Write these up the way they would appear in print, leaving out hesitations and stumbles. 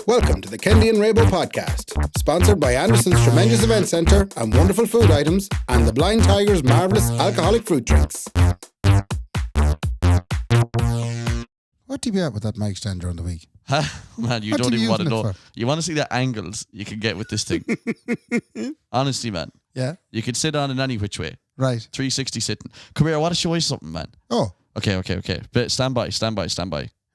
Welcome to the Kendy and Raybo podcast, sponsored by Anderson's Tremendous Event Centre and Wonderful Food Items and the Blind Tiger's marvellous alcoholic fruit drinks. What do you be at with that mic stand during the week? Man, you What don't are you even want to using it know. for? You want to see the angles you can get with this thing. Honestly, man. Yeah. You could sit on in any which way. Right. 360 sitting. Come here, I want to show you something, man. Oh, Okay. But stand by.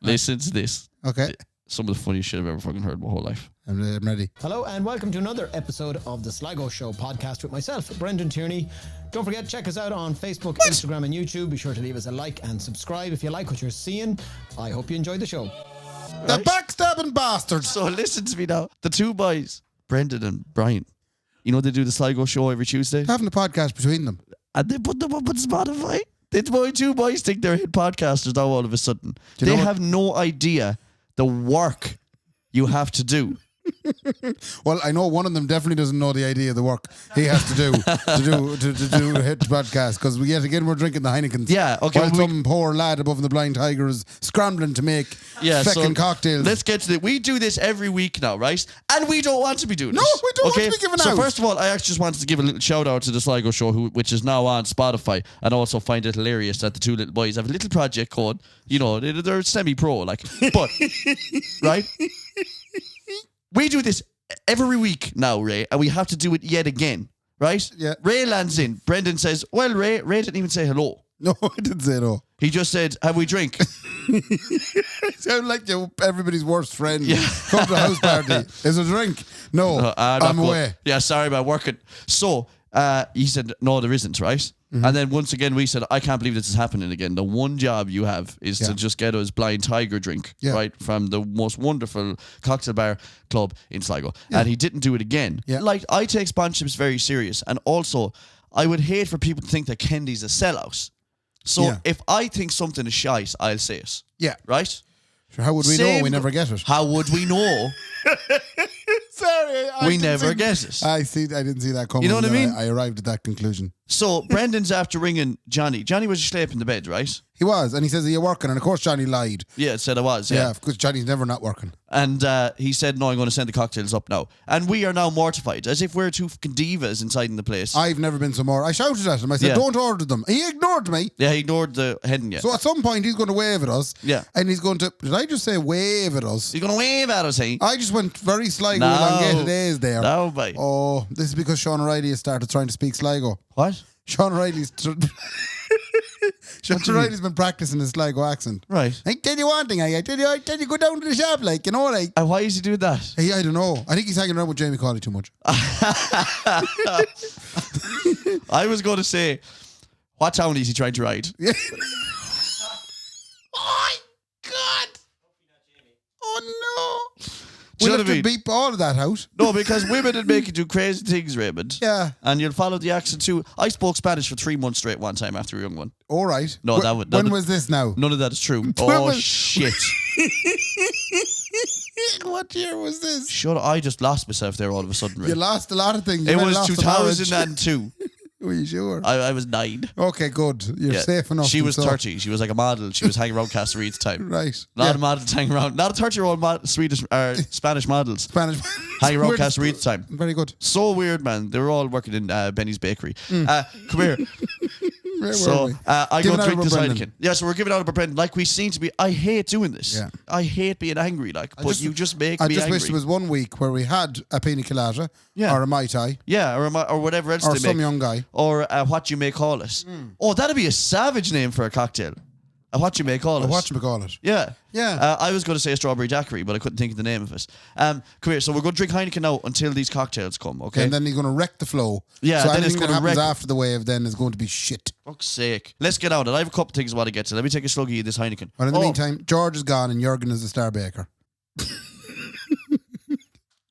Listen to this. okay. Some of the funniest shit I've ever fucking heard in my whole life. I'm ready. Hello and welcome to another episode of the Sligo Show podcast with myself, Brendan Tierney. Don't forget, check us out on Facebook, Instagram and YouTube. Be sure to leave us a like and subscribe if you like what you're seeing. I hope you enjoyed the show. The backstabbing bastards. So listen to me now. The two boys, Brendan and Brian, you know they do the Sligo Show every Tuesday? Having a podcast between them. And they put them up on Spotify. The two boys think they're hit podcasters now all of a sudden. Do you They know have no idea the work you have to do. Well, I know one of them definitely doesn't know the idea of the work he has to do to do a hit podcast, because yet again we're drinking the Heinekens. Yeah, okay, While well, some poor lad above in the Blind Tiger is scrambling to make feckin' cocktails. Let's get to it. We do this every week now, right? And we don't want to be doing No, this. we don't want to be giving so out. first of all, I actually just wanted to give a little shout out to the Sligo Show, which is now on Spotify, and also find it hilarious that the two little boys have a little project called, you know, they're semi-pro, like, but, right? We do this every week now, Ray, and we have to do it yet again, right? Yeah. Ray lands in. Brendan says, well, Ray didn't even say hello. No, I didn't say no. He just said, have we drink? Sound like everybody's worst friend. Yeah. Come to the house party. Is a drink? No, I'm away. Yeah, sorry about working. So he said, no, there isn't, right? Mm-hmm. And then once again, we said, I can't believe this is happening again. The one job you have is to just get us Blind Tiger drink, right? From the most wonderful cocktail bar club in Sligo. Yeah. And he didn't do it again. Yeah. Like, I take sponsorships very serious. And also, I would hate for people to think that Kendy's a sellout. So if I think something is shite, I'll say it. Yeah. Right? Sure, how would we know? We never get it. How would we know? Sorry, we never get it. I didn't see that coming. You know what I mean? I arrived at that conclusion. So Brendan's after ringing Johnny. Johnny was asleep in the bed, right? He was, and he says, are you working? And of course Johnny lied. Yeah, it said I was, Yeah, because Johnny's never not working. And he said, no, I'm going to send the cocktails up now. And we are now mortified, as if we're two fucking divas inside in the place. I've never been so more. I shouted at him. I said, don't order them. He ignored me. Yeah, he ignored the heading, yeah. So at some point he's going to wave at us. Yeah. And he's going to, did I just say wave at us? He's going to wave at us, eh? I just went very Sligo No. elongated A's there. No, mate. Oh, this is because Sean O'Reilly has started trying to speak Sligo. What? Sean O'Reilly's been practicing his Sligo accent. Right. I tell you one thing, I tell you go down to the shop, like, you know, like. And why is he doing that? Hey, I don't know. I think he's hanging around with Jamie Cawley too much. I was going to say, what town is he trying to ride? Yeah. Oh, God. Oh, no. Do you We'll know have what I to mean? beep all of that out. No, because women would make you do crazy things, Raymond. Yeah. And you'll follow the accent too. I spoke Spanish for 3 months straight one time after a young one. All right. No, when was this now? None of that is true. When Oh, was- shit. What year was this? Shut up. I just lost myself there all of a sudden, Ray. You lost a lot of things. You It might was have lost the marriage. 2002. Were you sure? I was 9. Okay, good. You're Yeah. safe enough. She was so. 30. She was like a model. She was hanging around Castlereagh's time. Right. Not a model to hang around. Not a 30-year-old Swedish or Spanish models. Spanish. Hanging around Weird- Castlereagh's time. Very good. So weird, man. They were all working in Benny's Bakery. Come here. Where were So we? I Giving go out drink about this Brendan. Heineken. Yeah, so we're giving out about Brendan. Like we seem to be. I hate doing this. Yeah. I hate being angry. Like, but you just make I me just angry. wish there was one week where we had a pina colada or a Mai Tai Yeah, or whatever else or they some make. young guy. Or what you may call it. Oh, that'd be a savage name for a cocktail. A what you may call it. Watch me call it. Yeah. Yeah. I was going to say a strawberry daiquiri, but I couldn't think of the name of it. Come here. So we're going to drink Heineken now until these cocktails come, okay? And then he's going to wreck the flow. Yeah, So then it's anything that gonna happens wreck- after the wave then is going to be shit. Fuck's sake. Let's get on it. I have a couple of things I want to get to. Let me take a sluggy of this Heineken. But in the meantime, George is gone and Jurgen is the star baker.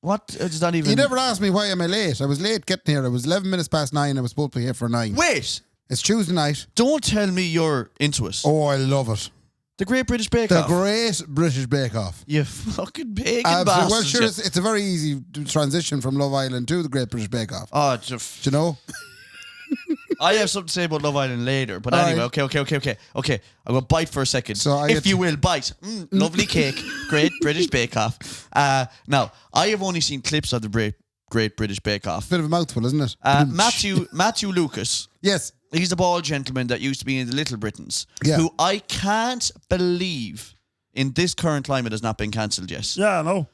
What? It's not even... He never asked me why am I late. I was late getting here. It was 11 minutes past 9. I was supposed to be here for 9. Wait! It's Tuesday night. Don't tell me you're into it. Oh, I love it. The Great British Bake The Off. Great British Bake Off. You fucking pagan Well, bastards. sure, you. it's a very easy transition from Love Island to the Great British Bake Off. Oh, Do you know? I have something to say about Love Island later, but anyway, okay. I'm going to bite for a second. So if you will, bite. Lovely cake. Great British Bake Off. Now, I have only seen clips of the Great British Bake Off. Bit of a mouthful, isn't it? Matthew Lucas. Yes. He's a bald gentleman that used to be in the Little Britons, Yeah. who I can't believe in this current climate has not been cancelled yet. Yeah, I know.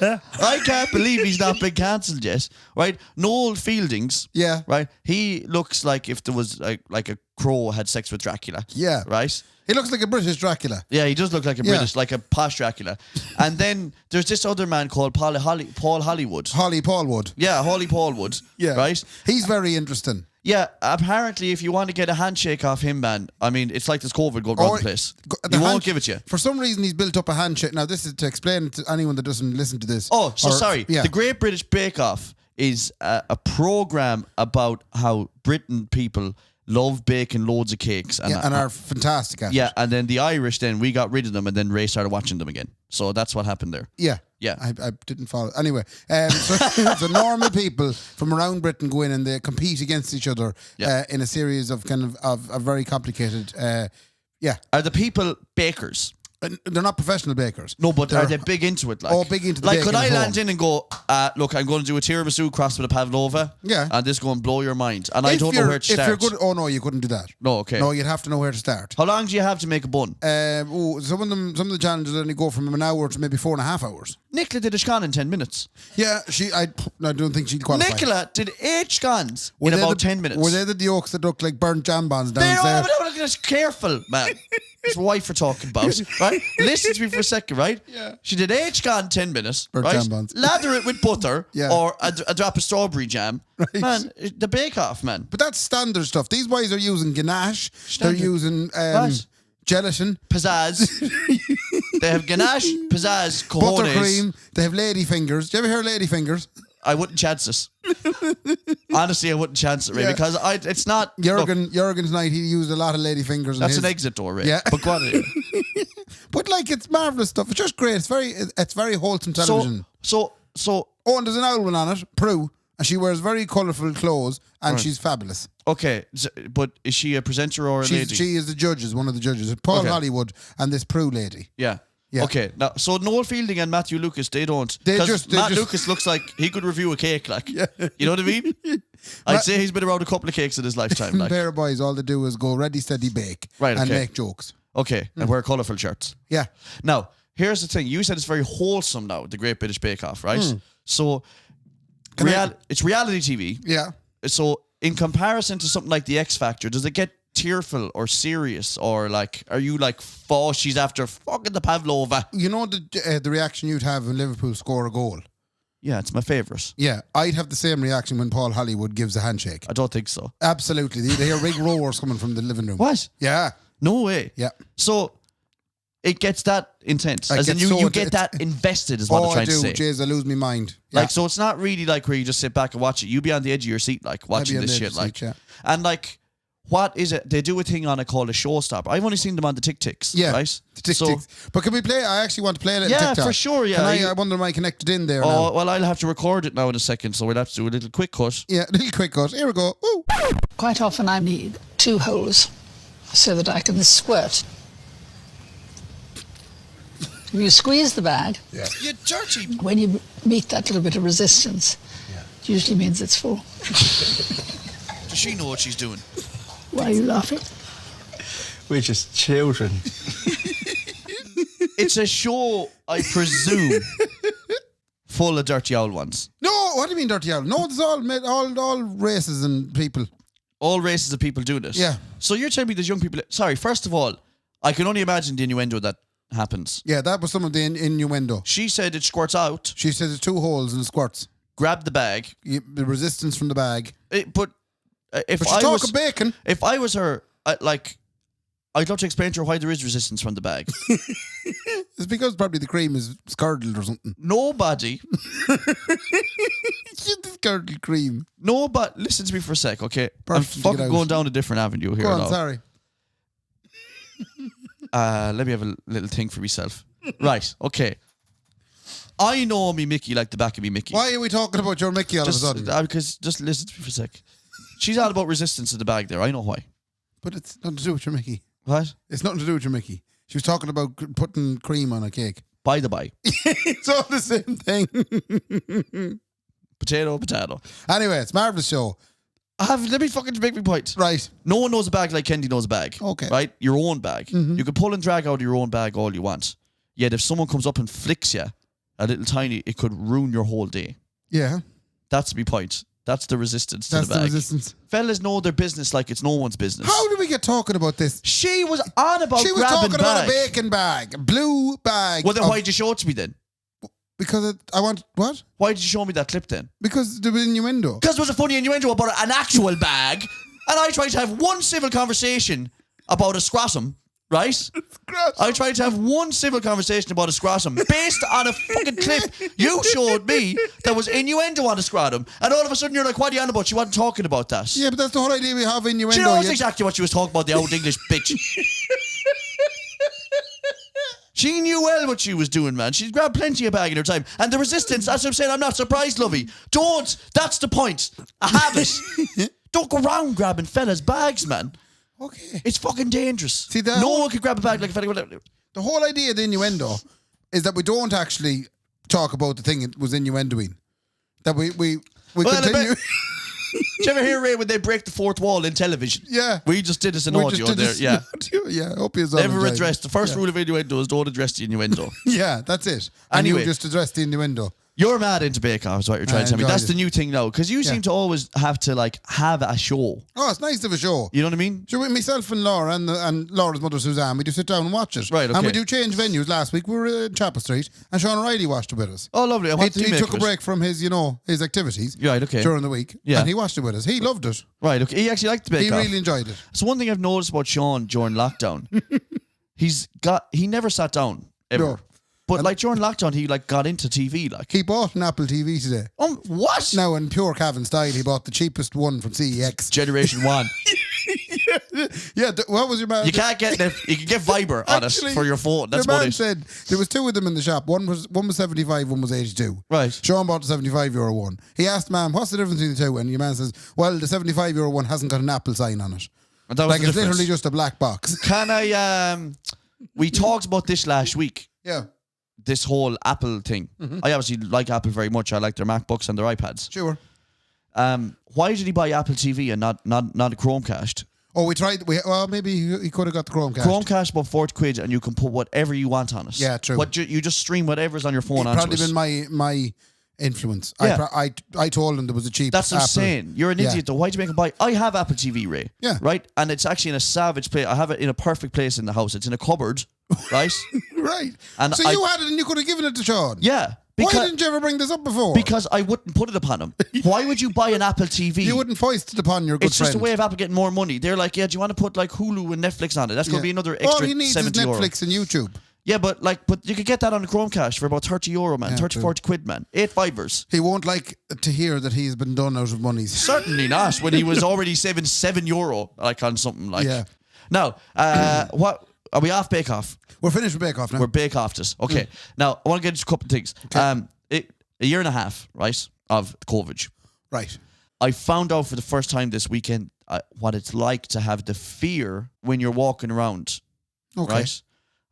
Yeah. I can't believe he's not been cancelled yet. Right? Noel Fieldings. Yeah. Right? He looks like if there was like a crow had sex with Dracula. Yeah. Right? He looks like a British Dracula. Yeah, he does look like a British, like a posh Dracula. And then there's this other man called Paul Hollywood. Holly Paulwood. Yeah, Holly Paulwood. Yeah. Right? He's very interesting. Yeah, apparently if you want to get a handshake off him, man, I mean, it's like this COVID going around the place. He won't give it to you. For some reason, he's built up a handshake. Now, this is to explain to anyone that doesn't listen to this. Oh, so sorry. Yeah. The Great British Bake Off is a program about how Britain people love baking loads of cakes. And are fantastic at it. Yeah, and then the Irish, then we got rid of them, and then Ray started watching them again. So that's what happened there. Yeah. Yeah. I didn't follow. Anyway, so normal people from around Britain go in and they compete against each other in a series of kind of very complicated, Are the people bakers? They're not professional bakers. No, but are they big into it? Like, big into the like, baking could I at land home. in and go, look, I'm going to do a tiramisu crossed with a pavlova? Yeah. And this is going to blow your mind. And I don't know where to start. If you're good, no, you couldn't do that. No, okay. No, you'd have to know where to start. How long do you have to make a bun? Some of the challenges only go from an hour to maybe 4.5 hours. Nicola did a scone in 10 minutes. Yeah, I don't think she'd qualify. Nicola did 8 scones in about 10 minutes. Were they the yolks that look like burnt jam bonds downstairs? Just careful, man. It's my wife we're talking about, right? Listen to me for a second, right? Yeah. She did 8 scone in 10 minutes, Burnt right? jam buns. Lather it with butter Yeah. or a drop of strawberry jam. Right. Man, the bake-off, man. But that's standard stuff. These boys are using ganache. Standard. They're using What? gelatin. Pizzazz. They have ganache, pizzazz, cojones. Buttercream. They have lady fingers. Do you ever hear lady fingers? I wouldn't chance this. Honestly, I wouldn't chance it, Ray, Yeah. because it's not... Jurgen's night, he used a lot of lady fingers. That's an exit door, Ray. Yeah. But go on anyway. But like, it's marvellous stuff. It's just great. It's very wholesome television. So Oh, and there's an old one on it, Prue, and she wears very colourful clothes, and she's fabulous. okay, but is she a presenter or a lady? She is one of the judges. Paul Okay. Hollywood and this Prue lady. Yeah. Yeah. Okay. Now, so Noel Fielding and Matthew Lucas, they don't. They 'Cause just- Matt Lucas looks like he could review a cake. Like, Yeah. you know what I mean? I'd say he's been around a couple of cakes in his lifetime. Like, Pair of boys, all they do is go ready, steady, bake, Right, and okay. make jokes. okay, and wear colourful shirts. Yeah. Now, here's the thing. You said it's very wholesome now, the Great British Bake Off, right? So, it's reality TV. Yeah. So, in comparison to something like The X Factor, does it get tearful or serious, or like, are you like, oh, she's after fucking the pavlova? You know the reaction you'd have when Liverpool score a goal? Yeah, it's my favourite. Yeah. I'd have the same reaction when Paul Hollywood gives a handshake. I don't think so. Absolutely. They hear big roars coming from the living room. What? Yeah. No way. Yeah. So it gets that intense. It As in gets you so get intense. that invested is what I'm I trying do. to say. Jeez, I lose my mind. Yeah. Like, so it's not really like where you just sit back and watch it. You be on the edge of your seat, like watching on this the edge shit. of the Like, seat, yeah. and like, what is it? They do a thing on it called a showstopper. I've only seen them on the Tick-Ticks. Yeah. Right? The Tick-Ticks. But can we play? I actually want to play a little Yeah, TikTok. for sure, yeah. I wonder am I connected in there Oh, now? well, I'll have to record it now in a second, so we'll have to do a little quick cut. Yeah, a little quick cut. Here we go. Woo. Quite often I need 2 holes so that I can squirt. If you squeeze the bag, You dirty. when you meet that little bit of resistance, it usually means it's full. Does she know what she's doing? Why are you laughing? We're just children. It's a show, I presume, full of dirty old ones. No, what do you mean dirty owl? No, it's all races and people. All races of people do this. Yeah. So you're telling me there's young people... Sorry, first of all, I can only imagine the innuendo that happens. Yeah, that was some of the innuendo. She said it squirts out, She says it's 2 holes and it squirts. grab the bag, The resistance from the bag. but if But she's I was... talking bacon. If I was her, I'd love to explain to her why there is resistance from the bag. It's because probably the cream is curdled or something. Nobody, It's curdled cream. listen to me for a sec, okay? Perfect to I'm get fucking out. going down a different avenue here Go on, now. sorry. Let me have a little think for myself. Right, okay. I know me Mickey like the back of me Mickey. Why are we talking about your Mickey all Just, of a sudden? because just listen to me for a sec. She's all about resistance in the bag there. I know why. But it's nothing to do with your Mickey. What? It's nothing to do with your Mickey. She was talking about putting cream on a cake. By the by. It's all the same thing. Potato. Anyway, it's a marvellous show. Let me fucking make me point. Right. No one knows a bag like Kendy knows a bag. Okay. Right? Your own bag. You can pull and drag out of your own bag all you want. Yet if someone comes up and flicks you a little tiny, it could ruin your whole day. Yeah. That's my point. That's the resistance to That's the bag. the resistance. Fellas know their business like it's no one's business. How did we get talking about this? She was on about She was grabbing talking about a bag. bacon bag, a blue bag. Well, then why'd you show it to me then? Because I want... What? Why did you show me that clip then? Because there was innuendo. Because there was a funny innuendo about an actual bag, and I tried to have one civil conversation about a scrotum, right? I tried to have one civil conversation about a scrotum based on a fucking clip you showed me that was innuendo on a scrotum, and all of a sudden you're like, what are you on about? You weren't talking about that. Yeah, but that's the whole idea we have innuendo. She knows yet. exactly what she was talking about, the old English bitch. She knew well what she was doing, man. She's grabbed plenty of bag in her time. And the resistance, that's what I'm saying, I'm not surprised, lovey. Don't. That's the point. I have it. Don't go around grabbing fellas' bags, man. Okay. It's fucking dangerous. See, that no whole- one could grab a bag like a fella. The whole idea of the innuendo is that we don't actually talk about the thing it was innuendoing. That we Well, continue. Did you ever hear, Ray, when they break the fourth wall in television? Yeah. We just did this in We audio just did there. this Yeah. audio. Yeah, I hope you Never address. The first rule of innuendo is don't address the innuendo. Yeah, that's it. And Anyway. you just addressed the innuendo. You're mad into Bake Off, is what you're trying to tell me. enjoyed That's it. the new thing now. Because you seem to always have to, like, have a show. Oh, it's nice to have a show. You know what I mean? So with myself and Laura and Laura's mother Suzanne, we do sit down and watch it. Right, And we okay. do change venues. Last week we were in Chapel Street and Sean O'Reilly watched it with us. Oh, lovely. And what did He make took of a it? break from his, his activities Right, okay. during the week. Yeah. And he watched it with us. He loved it. Right, okay. He actually liked the Bake He Off. really enjoyed it. So one thing I've noticed about Sean during lockdown, he never sat down ever. No. But like during lockdown, he like got into TV. Like, He bought an Apple TV today. What? Now, in pure Cavan style, he bought the cheapest one from CEX. Generation 1. Yeah, what was your man? You can't get you can get Viber on Actually, it for your phone. That's the about man it. said there was two of them in the shop. One was 75, one was 82. Right. Sean bought the 75 euro one. He asked, "Ma'am, what's the difference between the two?" And your man says, "Well, the 75 euro one hasn't got an Apple sign on it. And that was Like the it's difference. literally just a black box." Can I? We talked about this last week. Yeah, This whole Apple thing. I obviously like Apple very much. I like their MacBooks and their iPads. sure. Why did he buy Apple TV and not a Chromecast? Oh, we tried. Well, maybe he could have got the Chromecast. Chromecast about 40 quid and you can put whatever you want on it. Yeah, true. But you just stream whatever's on your phone It'd onto probably it. been my influence. Yeah. I told him there was a cheap. That's what I'm Apple. saying. You're an Yeah. idiot though. Why'd you make him buy? I have Apple TV, Ray. Yeah. Right? And it's actually in a savage place. I have it in a perfect place in the house. It's in a cupboard. Right? Right. And So you had it and you could have given it to Sean. Yeah. Why didn't you ever bring this up before? Because I wouldn't put it upon him. Why would you buy an Apple TV? you wouldn't foist it upon your good It's friend. just a way of Apple getting more money. They're like, yeah, do you want to put like Hulu and Netflix on it? That's going to be another All extra he needs is 70 euro. Netflix and YouTube. Yeah, but you could get that on a Chromecast for about 30 euro, man. Yeah, 30, true. 40 quid, man. 8 fibers. He won't like to hear that he's been done out of monies. Certainly not when he was already saving 7 euro like on something like. Yeah. Now, what are we off Bake Off? We're finished with Bake Off now. We're Bake Off this. Okay. Now, I want to get into a couple of things. A year and a half, right, of COVID. Right. I found out for the first time this weekend what it's like to have the fear when you're walking around. Okay. Right?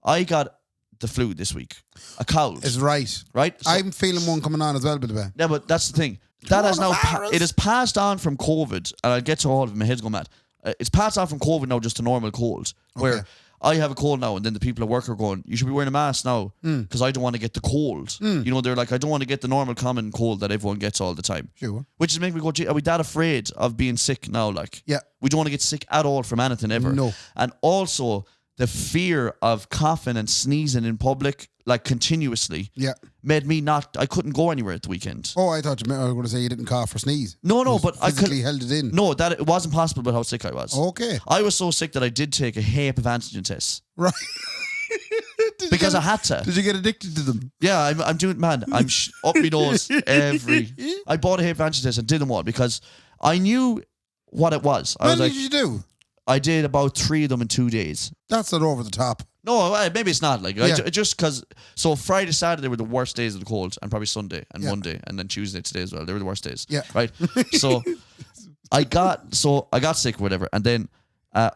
I got the flu this week. A cold. Is right. Right? So- I'm feeling one coming on as well, by the way. yeah, but that's the thing. That has now Coronavirus. it has passed on from COVID, and I'll get to all of it. My head's going mad. It's passed on from COVID now just to normal colds, where Okay. I have a cold now, and then the people at work are going, "You should be wearing a mask now because I don't want to get the cold." You know, they're like, "I don't want to get the normal common cold that everyone gets all the time." Sure. Which is making me go, "Gee, are we that afraid of being sick now?" Like, Yeah. we don't want to get sick at all from anything ever. No. And also the fear of coughing and sneezing in public, like continuously, Yeah. made me I couldn't go anywhere at the weekend. Oh, I thought you were going to say you didn't cough or sneeze. No, You but I physically could held it in. No, that it wasn't possible with how sick I was. Okay. I was so sick that I did take a heap of antigen tests Right. Did you because get- I had to. Did you get addicted to them? Yeah, I'm doing, man. I'm up my nose I bought a heap of antigen tests and did them all because I knew what it was. I When was like, did you do? I did about 3 of them in 2 days. That's not over the top. No, maybe it's not. Like just because. So Friday, Saturday were the worst days of the cold, and probably Sunday and Monday, and then Tuesday today as well. They were the worst days. Yeah. Right. So I got sick or whatever, and then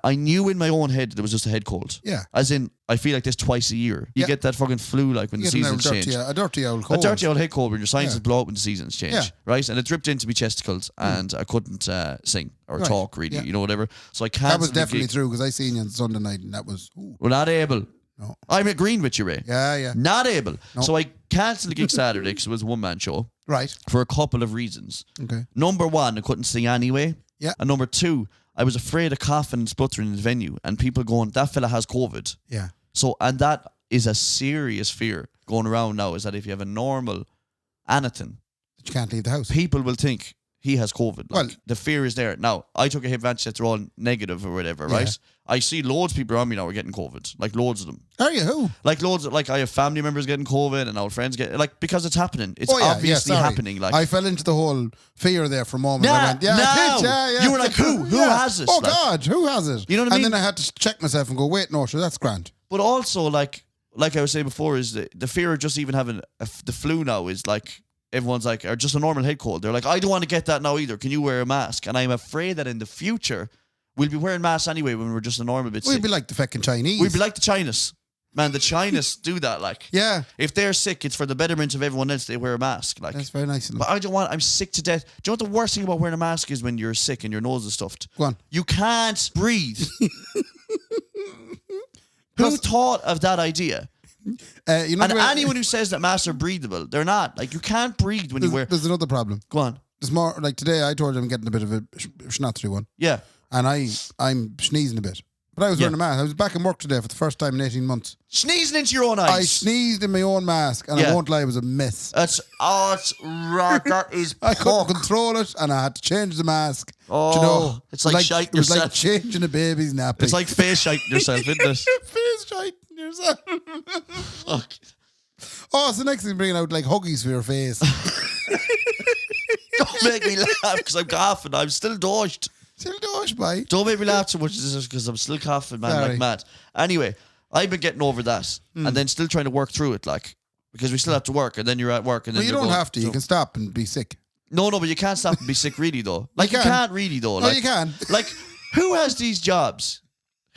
I knew in my own head that it was just a head cold. Yeah. As in, I feel like this twice a year. You get that fucking flu like when the seasons change. A dirty old cold. A dirty old head cold when your sinuses blow up when the seasons change. Yeah. Right? And it dripped into my chesticles and I couldn't sing or talk really, you know, whatever. So I canceled. That was definitely true because I seen you on Sunday night and that was... We're not able. No. I'm agreeing with you, Ray. Yeah. Not able. No. So I cancelled the gig Saturday because it was a one-man show. Right. For a couple of reasons. Okay. Number one, I couldn't sing anyway. Yeah. And number two, I was afraid of coughing and spluttering in the venue and people going, that fella has COVID. Yeah. So, and that is a serious fear going around now, is that if you have a normal anything, you can't leave the house. people will think he has COVID. Like, Well, the fear is there. Now, I took a advantage that they're all negative or whatever, right? I see loads of people around me now are getting COVID. Like loads of them. Are you? Who? Like loads of, like I have family members getting COVID and old friends get, like, because it's happening. It's obviously happening. Like, I fell into the whole fear there for a moment. I went, You were like, who? Who has it? Oh like, God, who has it? You know what I mean? And then I had to check myself and go, wait, no, sure, that's grand. But also, like I was saying before, is the fear of just even having the flu now is like, everyone's like, or just a normal head cold. They're like, I don't want to get that now either. Can you wear a mask? And I'm afraid that in the future, we'll be wearing masks anyway when we're just a normal bit sick. We'd be like the fucking Chinese. We'd be like the Chinas. Man, the Chinas do that, like. Yeah. If they're sick, it's for the betterment of everyone else. They wear a mask, like. That's very nice of them. But I don't want. I'm sick to death. Do you know what the worst thing about wearing a mask is when you're sick and your nose is stuffed? Go on. You can't breathe. Who thought of that idea? You know, and anyone who says that masks are breathable, they're not. Like, you can't breathe when you wear. There's another problem. Go on. There's more. Like today, I told you I'm getting a bit of a schnattry one. Yeah. And I'm sneezing a bit. But I was wearing a mask. I was back in work today for the first time in 18 months. Sneezing into your own eyes. I sneezed in my own mask, and I won't lie, it was a mess. It's right. That is. I couldn't control it, and I had to change the mask. Oh, you know, it's like shiting it was yourself. like changing a baby's nappy. It's like face shiting yourself, isn't it? Face shiting yourself. Fuck. Oh, so next thing bringing out like huggies for your face. Don't make me laugh because I'm coughing. I'm still doshed. Still dosh, boy. Don't make me laugh too much because I'm still coughing, man, like mad. Anyway, I've been getting over that and then still trying to work through it, like, because we still have to work and then you're at work and then you don't have to. You can stop and be sick. No, but you can't stop and be sick really, though. Like, you can't really, though. No, like, you can. Like, who has these jobs?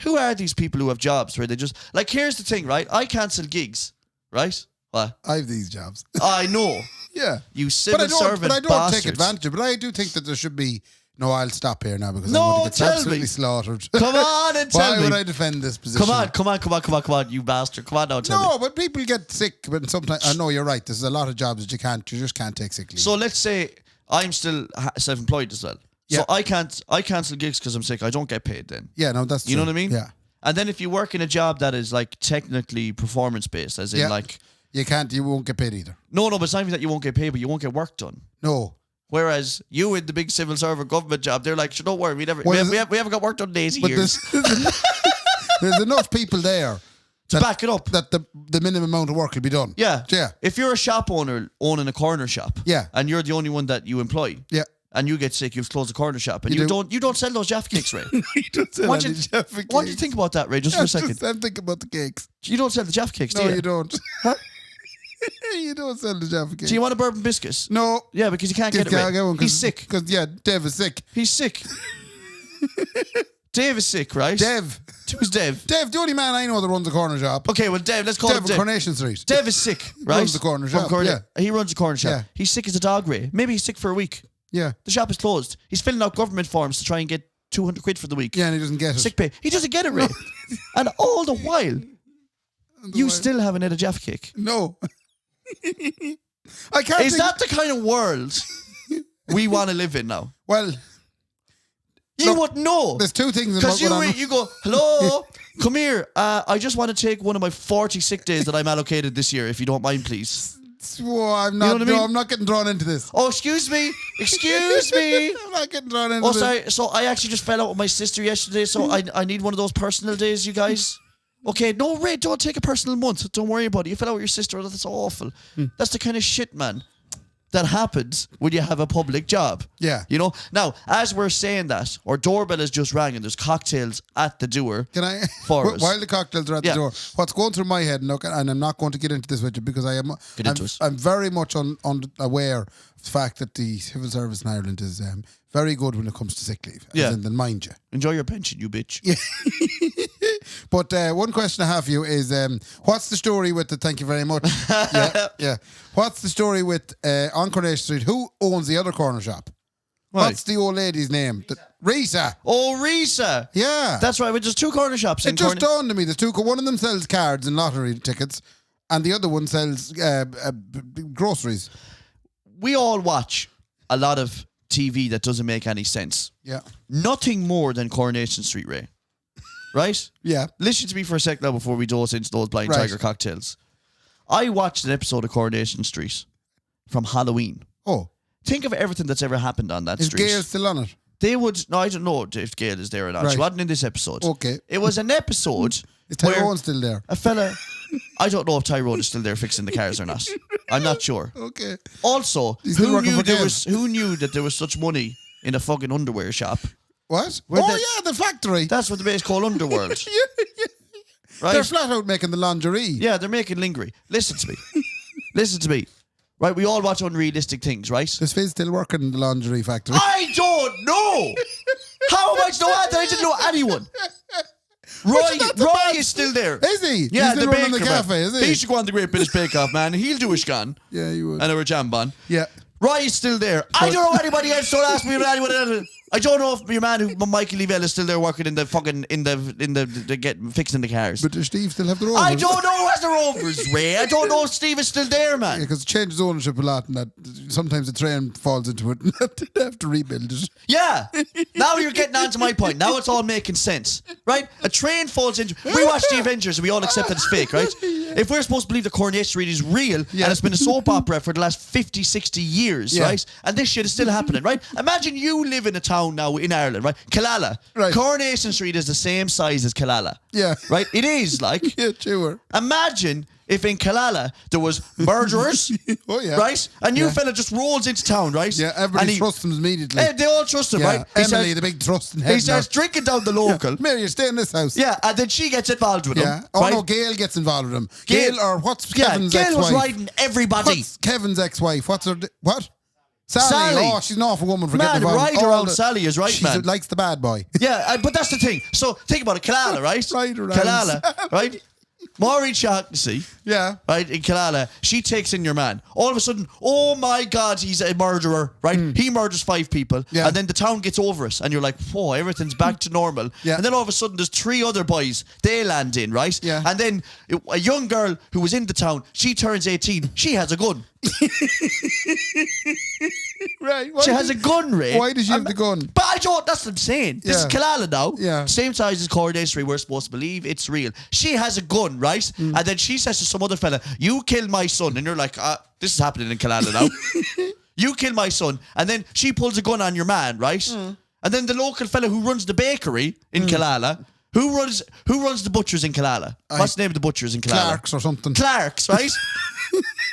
Who are these people who have jobs where they just... Like, here's the thing, right? I cancel gigs, right? What? I have these jobs. I know. Yeah. You civil servant But I don't bastards. take advantage of it. But I do think that there should be... No, I'll stop here now because No, I'm going to get tell absolutely me. slaughtered. Come on and tell Why me. would I defend this position? Come on, you bastard. Come on now, tell me. No, but people get sick. But sometimes I know you're right. There's a lot of jobs that you just can't take sick leave. So let's say I'm still self-employed as well. Yeah. So I cancel gigs because I'm sick. I don't get paid then. Yeah, no, that's You know true. what I mean? Yeah. And then if you work in a job that is like technically performance-based, as in like... You won't get paid either. No, but it's not even that you won't get paid, but you won't get work done. No. Whereas you in the big civil servant government job, they're like, sure, don't worry, we haven't got work done in 80 years. There's enough people there to back it up. That the minimum amount of work will be done. Yeah. Yeah. If you're a shop owner owning a corner shop, and you're the only one that you employ, and you get sick, you've closed the corner shop, and you don't sell those Jaffa cakes, Ray. You don't sell any Jaffa cakes. What do you think about that, Ray? Just for a second. I'm thinking about the cakes. You don't sell the Jaffa cakes, do you? No, you don't. You don't sell the Jaffa cakes. Do you want a bourbon biscuits? No. Yeah, because you can't get it, Ray. He's sick. Because, Dev is sick. He's sick. Dave is sick, right? Dev. Who's Dev? Dev, the only man I know that runs a corner shop. Okay, well, Dev, let's call him Dev. Dev. Coronation Street. Dev is sick, right? Runs the corner shop, He runs the corner shop. Yeah. He's sick as a dog, Ray. Maybe he's sick for a week. Yeah. The shop is closed. He's filling out government forms to try and get 200 quid for the week. Yeah, and he doesn't get it. Sick pay. He doesn't get it, Ray. And all the while, you still haven't had a Jaffa cake. No. I can't. Is that the kind of world we want to live in now? Well, you wouldn't know. There's two things. Because you go, hello, come here. I just want to take one of my 40 sick days that I'm allocated this year, if you don't mind, please. Whoa, I'm not. You know I'm not getting drawn into this. Oh, excuse me. I'm not getting drawn into this. Oh, sorry. So I actually just fell out with my sister yesterday, so I need one of those personal days, you guys. Okay, no, Ray, don't take a personal month. Don't worry about it. You fell out with your sister. That's awful. That's the kind of shit, man. that happens when you have a public job. Yeah. You know? Now, as we're saying that, our doorbell has just rang and there's cocktails at the door. Can I? For us. While the cocktails are at the door, what's going through my head, and I'm not going to get into this with you because I'm very much aware of the fact that the civil service in Ireland is very good when it comes to sick leave. Yeah. Then mind you. Enjoy your pension, you bitch. Yeah. But one question I have for you is, what's the story with the? Thank you very much. yeah. What's the story with on Coronation Street? Who owns the other corner shop? Right. What's the old lady's name? Risa. Oh, Risa. Yeah. That's right. But there's 2 corner shops. It just dawned on me. There's 2. One of them sells cards and lottery tickets, and the other one sells groceries. We all watch a lot of TV that doesn't make any sense. Yeah. Nothing more than Coronation Street, Ray. Right? Yeah. Listen to me for a sec now before we dose into those Blind Tiger cocktails. I watched an episode of Coronation Street from Halloween. Oh. Think of everything that's ever happened on that street. Is Gail still on it? They would... No, I don't know if Gail is there or not. Right. She wasn't in this episode. Okay. It was an episode Is where Tyrone still there? a fella... I don't know if Tyrone is still there fixing the cars or not. I'm not sure. Okay. Also, He's still who working knew, for Gail. who knew that there was such money in a fucking underwear shop? What? Where The factory. That's what the base called Underworld. Right? They're flat out making the lingerie. Yeah, they're making lingerie. Listen to me. Listen to me. Right, we all watch unrealistic things, right? Does Fizz still working in the lingerie factory? I don't know. How am I to know that? I didn't know anyone. Roy is still there. Is he? Yeah, He's still the running baker, the cafe, man. is he? He should go on the Great British Bake Off, man. He'll do a scan. Yeah, you would. And a jambon. Yeah. Roy is still there. I don't know anybody else. Don't ask me about anyone else. I don't know if your man, Michael Levell, is still there working in the fucking fixing the cars. But does Steve still have the Rovers? I don't know who has the Rovers, Ray. I don't know if Steve is still there, man. Yeah, because it changes ownership a lot, and that sometimes the train falls into it, and they have to rebuild it. Yeah. Now you're getting on to my point. Now it's all making sense, right? A train falls into... We watch the Avengers and we all accept that it's fake, right? If we're supposed to believe the Coronation Street is real, and it's been a soap opera for the last 50, 60 years, right? And this shit is still happening, right? Imagine you live in a town now in Ireland, right? Killala. Right. Coronation Street is the same size as Killala. Yeah. Right? It is, like... Yeah, sure. Imagine if in Killala there was murderers, Oh, yeah. right? A new fella just rolls into town, right? Yeah, everybody trusts him immediately. They all trust him, right? Emily, the big trust in heaven. He starts drinking down the local. Mary, you stay in this house. Yeah, and then she gets involved with Yeah. him. Oh, right? no, Gail gets involved with him. Gail- Gail, or what's Kevin's ex-wife? Gail was riding everybody. What's Kevin's ex-wife? What's her... What? Sally. Sally. Oh, she's an awful woman for Man, getting involved. ride around Sally is right, she man. likes the bad boy. Yeah, but that's the thing. So think about it, Killala, right? Ride around Killala, right? Maureen Shaughnessy, Yeah. right, in Killala, she takes in your man. All of a sudden, oh my God, he's a murderer, right? He murders 5 people, Yeah. and then the town gets over it, and you're like, whoa, everything's back to normal. Yeah. And then all of a sudden, there's 3 other boys, they land in, right? Yeah. And then a young girl who was in the town, she turns 18, she has a gun. Right. She has a gun, Ray. Why does she have the gun? But I don't, that's what I'm saying. This is Yeah. Killala now. Yeah. Same size as Coronation Street. We're supposed to believe it's real. She has a gun, right? Mm. And then she says to some other fella, you killed my son. And you're like, this is happening in Killala now. You killed my son. And then she pulls a gun on your man, right? Mm. And then the local fella who runs the bakery in Killala, who runs the butchers in Killala? What's the name of the butchers in Killala? Clark's or something. Clark's, right?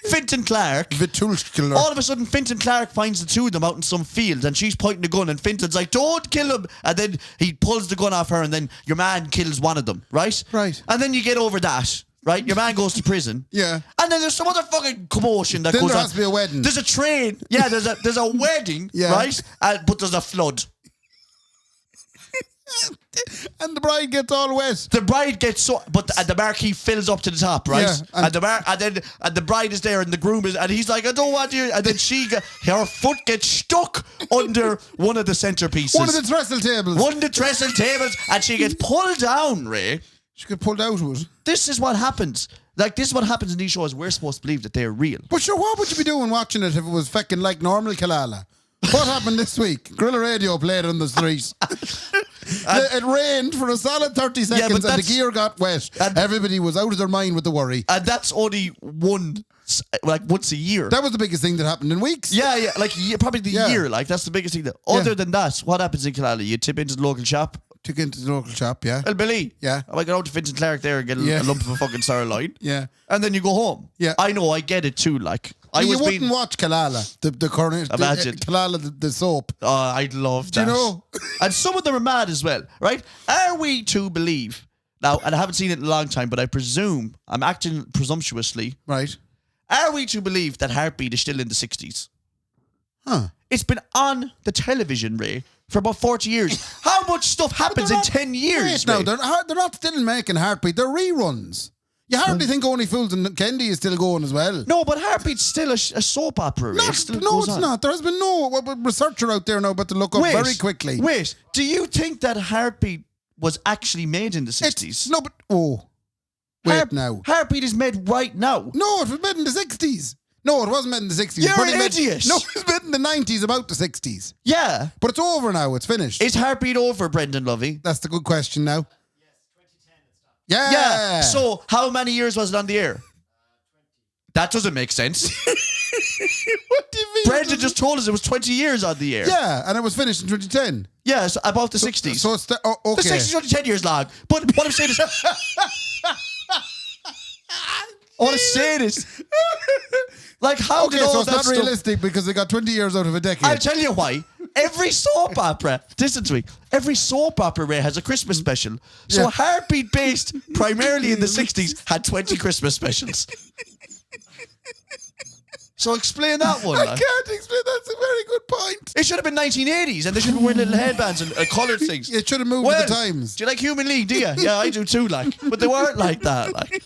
Finton Clark. Vitulskiller. All of a sudden, Finton Clark finds the 2 of them out in some field, and she's pointing the gun, and Finton's like, don't kill him. And then he pulls the gun off her, and then your man kills one of them, right? Right. And then you get over that, right? Your man goes to prison. Yeah. And then there's some other fucking commotion that Then goes there on. has to be a wedding. There's a train. Yeah, there's a wedding, Yeah. right? But there's a flood. And the bride gets all wet. The bride gets but the marquee fills up to the top, right? Yeah, and the bride is there, and the groom is, and he's like, I don't want you. And then her foot gets stuck under one of the centerpieces, One of the trestle tables. and she gets pulled down. Ray, She got pulled out of it. this is what happens. Like, this is what happens in these shows. We're supposed to believe that they're real. But sure, what would you be doing watching it if it was fucking like normal Killala? What happened this week? Gorilla Radio played on the street. It rained for a solid 30 seconds and the gear got wet. Everybody was out of their mind with the worry. And that's only once a year. That was the biggest thing that happened in weeks. Yeah, like probably the Yeah. year. Like, that's the biggest thing. Other than that, what happens in Killala? You tip into the local shop. Took into the local shop, yeah. Well, Billy. Yeah. I might go out to Vincent Clark there and get a lump of a fucking sirloin. Yeah. And then you go home. Yeah. I know, I get it too, like. You wouldn't watch Kalala, the coronation. Imagine. Kalala, the soap. Oh, I'd love that. Do you know? And some of them are mad as well, right? Are we to believe, now, and I haven't seen it in a long time, but I presume, I'm acting presumptuously. Right. Are we to believe that Heartbeat is still in the 60s? Huh. It's been on the television, Ray, for about 40 years. How much stuff happens in 10 years, Wait, Ray? no, they're not still making Heartbeat. They're reruns. You hardly think Only Fools and Kendy is still going as well. No, but Heartbeat's still a soap opera, Ray. It's not. There has been no researcher out there now but to look up very quickly. Wait, do you think that Heartbeat was actually made in the 60s? Now. Heartbeat is made right now. No, it was made in the 60s. No, it wasn't made in the 60s. You're an idiot. No, it was made in the 90s, about the 60s. Yeah. But it's over now. It's finished. Is Heartbeat over, Brendan Lovey? That's the good question now. Yes, 2010 Yeah. So how many years was it on the air? 20. That doesn't make sense. What do you mean? Brendan just told us it was 20 years on the air. Yeah, and it was finished in 2010. Yeah, so about the 60s. So it's okay. The 60s is only 10 years long. But what I'm saying is... what I'm saying is... Like, how did all so it's that not stuff... realistic because they got 20 years out of a decade. I'll tell you why. Every soap opera, listen to me, every soap opera, Ray, has a Christmas special. So Heartbeat, based primarily in the 60s, had 20 Christmas specials. So explain that one. I can't explain. That's a very good point. It should have been 1980s, and they should have been wearing little headbands and coloured things. It should have moved with the times. Do you like Human League, do you? Yeah, I do too, like. But they weren't like that, like.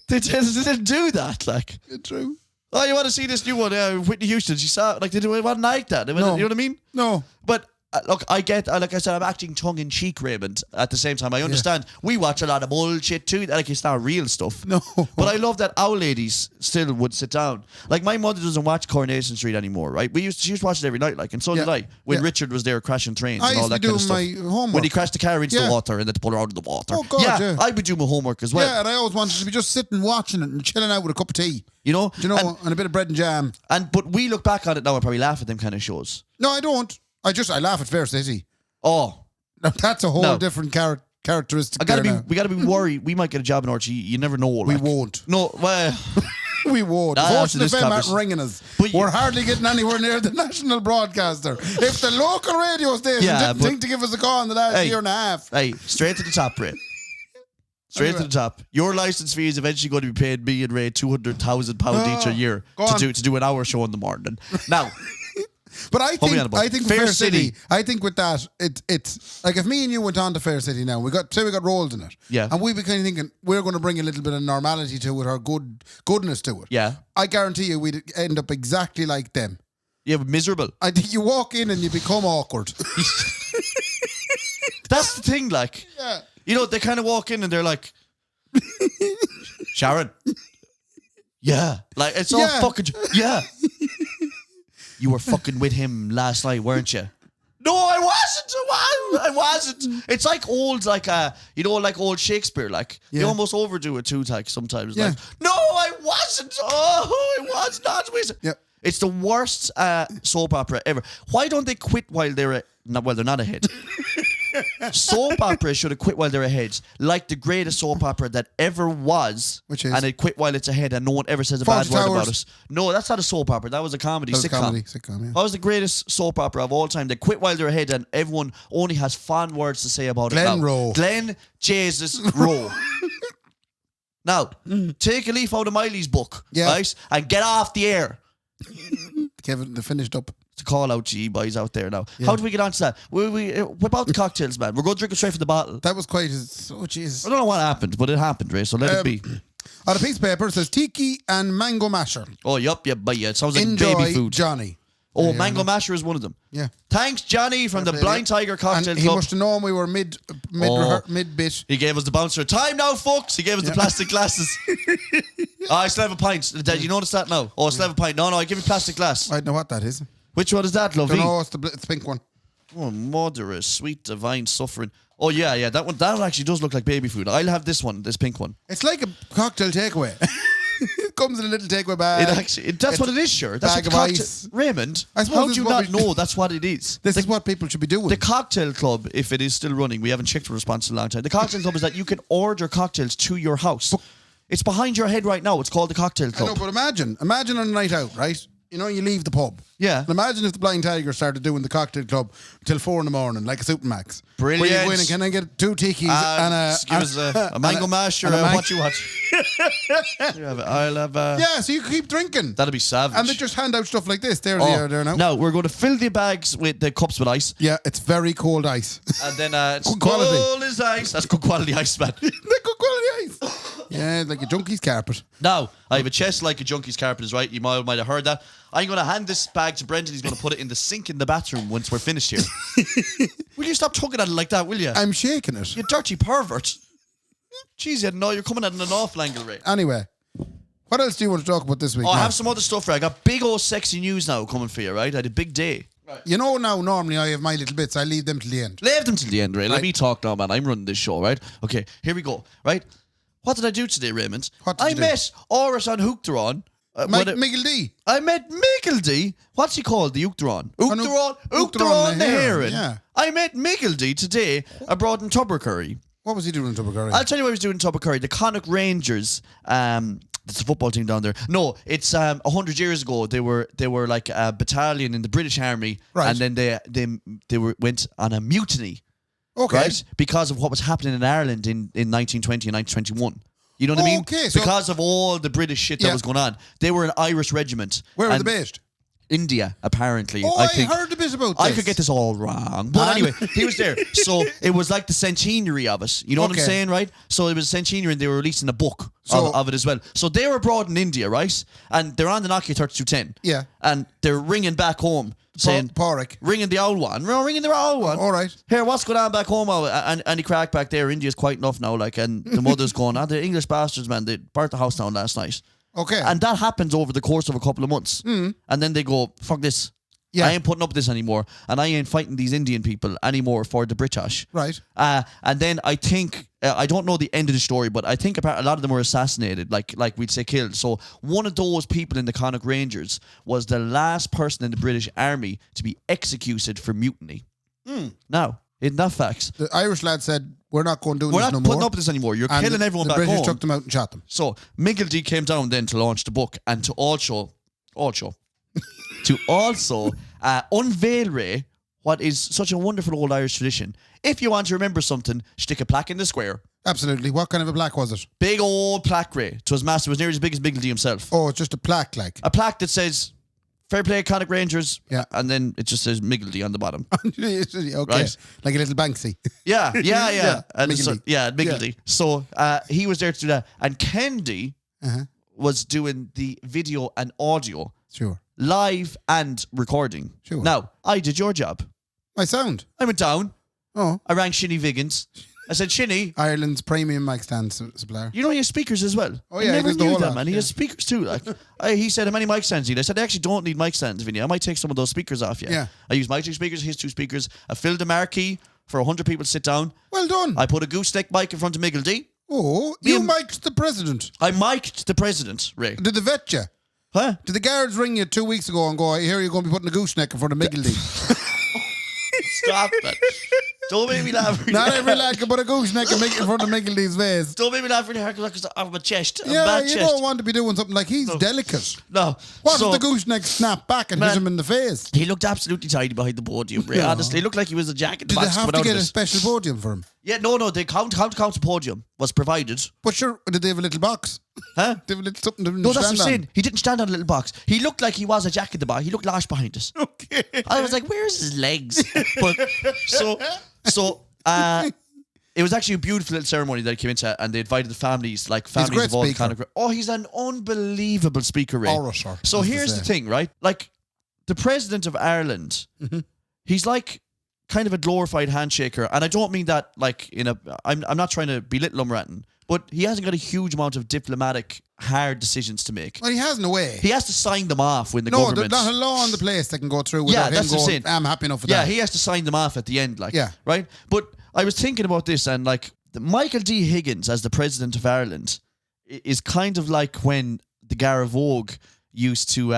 They didn't do that, like. True. Oh, you want to see this new one? Whitney Houston. She saw, like, they wasn't like that. You know what I mean? No. But look, I get, like I said, I'm acting tongue in cheek, Raymond. At the same time, I understand. We watch a lot of bullshit too. Like, it's not real stuff. No. But I love that our ladies still would sit down. Like, my mother doesn't watch Coronation Street anymore, right? She used to watch it every night, like, and so did I. When Richard was there crashing trains and all that kind of stuff. I used to do my homework. When he crashed the car into the water and they had to pull her out of the water. Oh, God, yeah. I would do my homework as well. Yeah, and I always wanted to be just sitting watching it and chilling out with a cup of tea. You know? And a bit of bread and jam. But we look back on it now and probably laugh at them kind of shows. No, I don't. I laugh at Fair City. Oh. Now, that's a whole different characteristic. We gotta be worried. We might get a job in RTE. You never know. Like. We won't. No, well, we won't. Fortunate FM aren't ringing us. We're hardly getting anywhere near the national broadcaster. If the local radio station didn't think to give us a call in the last year and a half. Hey, straight to the top, Ray. Straight to the top. Your license fee is eventually going to be paying me and Ray £200,000 each a year to do an hour show in the morning. Now. But I think Fair City. I think with that, it's like if me and you went on to Fair City now, we got roles in it, and we'd be kind of thinking we're going to bring a little bit of normality to it or goodness to it. Yeah, I guarantee you we'd end up exactly like them. Yeah, miserable. I think you walk in and you become awkward. That's the thing, like, you know, they kind of walk in and they're like, Sharon, like it's all fucking You were fucking with him last night, weren't you? No, I wasn't. I wasn't. It's like old, like old Shakespeare. Like they almost overdo it too. Like sometimes, like, no, I wasn't. Oh, I was not. Yeah. It's the worst soap opera ever. Why don't they quit while they're not ahead? Soap operas should have quit while they're ahead, like the greatest soap opera that ever was, which is, and it quit while it's ahead, and no one ever says a bad word about it. No, that's not a soap opera. That was a comedy sitcom. Yeah. That was the greatest soap opera of all time. They quit while they're ahead, and everyone only has fond words to say about it. Glenn Jesus Rowe. Now, take a leaf out of Miley's book, right, and get off the air. Kevin, they finished up. To call out to you boys out there now. How do we get onto that? We whip out the cocktails, man. We're going to drink it straight from the bottle. That was quite... Oh, Jesus. I don't know what happened, but it happened, Ray, so let it be. On a piece of paper, it says tiki and mango masher. Oh, yup, it sounds like Enjoy, baby food. Johnny. Oh, mango masher is one of them. Yeah. Thanks, Johnny, from the Blind Tiger Cocktail and Club. He must have known we were mid bit. He gave us the bouncer. Time now, folks. He gave us the plastic glasses. I still have a pint. Did you notice that now? Oh, I still have a pint. No, I give you plastic glass. I don't know what that is. Which one is that, lovely? No, it's the pink one. Oh, mother, sweet divine suffering. Oh, yeah, that one actually does look like baby food. I'll have this pink one. It's like a cocktail takeaway. It comes in a little takeaway bag. That's what it is, sure. That's bag what of ice. Raymond, how do you not know that's what it is? This is what people should be doing. The cocktail club, if it is still running, we haven't checked for response in a long time. The cocktail club is that you can order cocktails to your house. It's behind your head right now. It's called the Cocktail Club. I know, but imagine on a night out, right? You know, you leave the pub. Yeah. And imagine if the Blind Tiger started doing the Cocktail Club till 4 a.m, like a Supermax. Brilliant. Where you go in and can I get 2 tikis and give us a mango mash or what you want. I'll have yeah, so you can keep drinking. That'll be savage. And they just hand out stuff like this. There now. Now, we're going to fill the bags with the cups with ice. Yeah, it's very cold ice. And then it's good quality. Cold as ice. That's good quality ice, man. They're good quality ice. Yeah, like a junkie's carpet. Now, I have a chest like a junkie's carpet is right. You might have heard that. I'm going to hand this bag to Brendan. He's going to put it in the sink in the bathroom once we're finished here. Will you stop tugging at it like that, will you? I'm shaking it. You dirty pervert. Jeez, you're coming at an awful angle, Ray. Anyway, what else do you want to talk about this week? I have some other stuff, Ray. I got big old sexy news now coming for you, right? I had a big day. Right. You know now, normally I have my little bits. I leave them till the end. Leave them till the end, Ray. Let me talk now, man. I'm running this show, right? Okay, here we go, right? What did I do today, Raymond? I met Oris on Hookteron. Miggledy. I met Miggledy. What's he called? The Uachtaráin. Uachtaráin the Heron. Yeah. I met Miggledy today abroad in Tubbercurry. What was he doing in Tubbercurry? I'll tell you what he was doing in Tubbercurry. The Connacht Rangers. It's a football team down there. No, it's 100 years ago. They were like a battalion in the British Army, right. And then they went on a mutiny. Okay. Right? Because of what was happening in Ireland in 1920 and 1921. You know what I mean? Okay, so because of all the British shit that was going on. They were an Irish regiment. Where were they based? India, apparently. I heard a bit about this. I could get this all wrong. But anyway, he was there. So it was like the centenary of it. You know what I'm saying, right? So it was a centenary and they were releasing a book of it as well. So they were abroad in India, right? And they're on the Nokia 3210. Yeah. And they're ringing back home saying... Porrick. Ringing the old one. No, ringing the old one. All right. Here, what's going on back home? And he cracked back there. India's quite enough now, like, and the mother's going, the English bastards, man, they burnt the house down last night. Okay. And that happens over the course of a couple of months. And then they go, fuck this. Yeah. I ain't putting up with this anymore. And I ain't fighting these Indian people anymore for the British. Right. And then I think, I don't know the end of the story, but I think a lot of them were assassinated, like we'd say killed. So one of those people in the Connacht Rangers was the last person in the British Army to be executed for mutiny. Now, isn't that facts? The Irish lad said, we're not going to do this no more. We're not putting up with this anymore. You're killing everyone back home. The British took them out and shot them. So Miggledy came down then to launch the book and to also unveil, Ray, what is such a wonderful old Irish tradition. If you want to remember something, stick a plaque in the square. Absolutely. What kind of a plaque was it? Big old plaque, Ray. It was massive. It was nearly as big as Miggledy himself. Oh, it's just a plaque, like. A plaque that says, fair play, Connacht Rangers. Yeah. And then it just says Miggledy on the bottom. Okay. Right? Like a little Banksy. Yeah. And Miggledy. Miggledy. Yeah. So he was there to do that. And Kendy was doing the video and audio. Sure. Live and recording. Sure. Now, I did your job. My sound. I went down. Oh. I rang Shinny Viggins. I said, Shinny. Ireland's premium mic stand supplier. You know he has speakers as well. Oh, yeah. I never he knew that, man. He has speakers too. Like, he said, how many mic stands do you need? I said, I actually don't need mic stands, Vinny. I might take some of those speakers off you. Yeah. I used my 2 speakers, his 2 speakers. I filled the marquee for 100 people to sit down. Well done. I put a gooseneck mic in front of Miggledy. Oh, you mic'd the president. I mic'd the president, Ray. Did they vet you? Huh? Did the guards ring you 2 weeks ago and go, I hear you're going to be putting a gooseneck in front of Miggledy? Stop it. Don't make me laugh. Not every lad can put a gooseneck in front of Miggledy's face. Don't make me laugh really hard because I have a chest. Yeah, you don't want to be doing something like he's delicate. No. What if the gooseneck snapped back and hit him in the face? He looked absolutely tiny behind the podium, Ray. Yeah. Honestly, he looked like he was a jacket. Did they have to get a special podium for him? Yeah, no. The count podium was provided. But sure, did they have a little box? Huh? They have a little something to No, that's what I'm saying. He didn't stand on a little box. He looked like he was a jack in the bar. He looked large behind us. Okay. I was like, where's his legs? But it was actually a beautiful little ceremony that he came into, and they invited the families, like families of all the kind of. Oh, he's an unbelievable speaker, Ray. Orator. So here's the thing, right? Like the president of Ireland, he's like kind of a glorified handshaker, and I don't mean that like in a. I'm not trying to belittle him, Ratton, but he hasn't got a huge amount of diplomatic, hard decisions to make. Well, he has in a way. He has to sign them off when the government. No, there's not a law on the place that can go through without him going, I'm happy enough with that. Yeah, he has to sign them off at the end, like. Yeah. Right? But I was thinking about this, and like Michael D. Higgins as the president of Ireland is kind of like when the Gara Vogue used to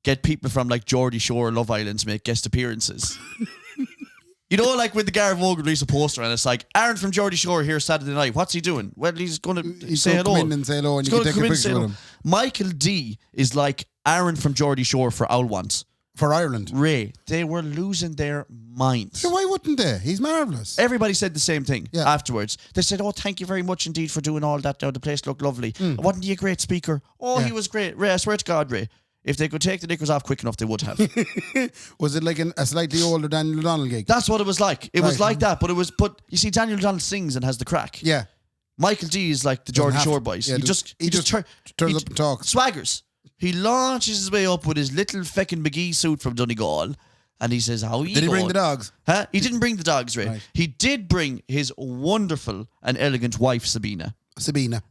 get people from like Geordie Shore or Love Island to make guest appearances. You know, like when the Gareth Vogel released a poster and it's like, Aaron from Geordie Shore here Saturday night. What's he doing? Well, he's going to say hello. Come in and say hello and you can take a picture with him. Michael D is like Aaron from Geordie Shore for Owl Ones. For Ireland. Ray, they were losing their minds. So why wouldn't they? He's marvellous. Everybody said the same thing afterwards. They said, oh, thank you very much indeed for doing all that. The place looked lovely. Wasn't he a great speaker? Oh, he was great. Ray, I swear to God, Ray. If they could take the knickers off quick enough, they would have. Was it like a slightly older Daniel O'Donnell gig? That's what it was like. It was like that, but it was. But you see, Daniel O'Donnell sings and has the crack. Yeah. Michael D is like the Geordie Shore boys. Yeah, he just turns up and talks. Swaggers. He launches his way up with his little feckin' McGee suit from Donegal, and he says, "How are you?" Did he bring the dogs? Huh? He didn't bring the dogs, Ray. Right. He did bring his wonderful and elegant wife, Sabina.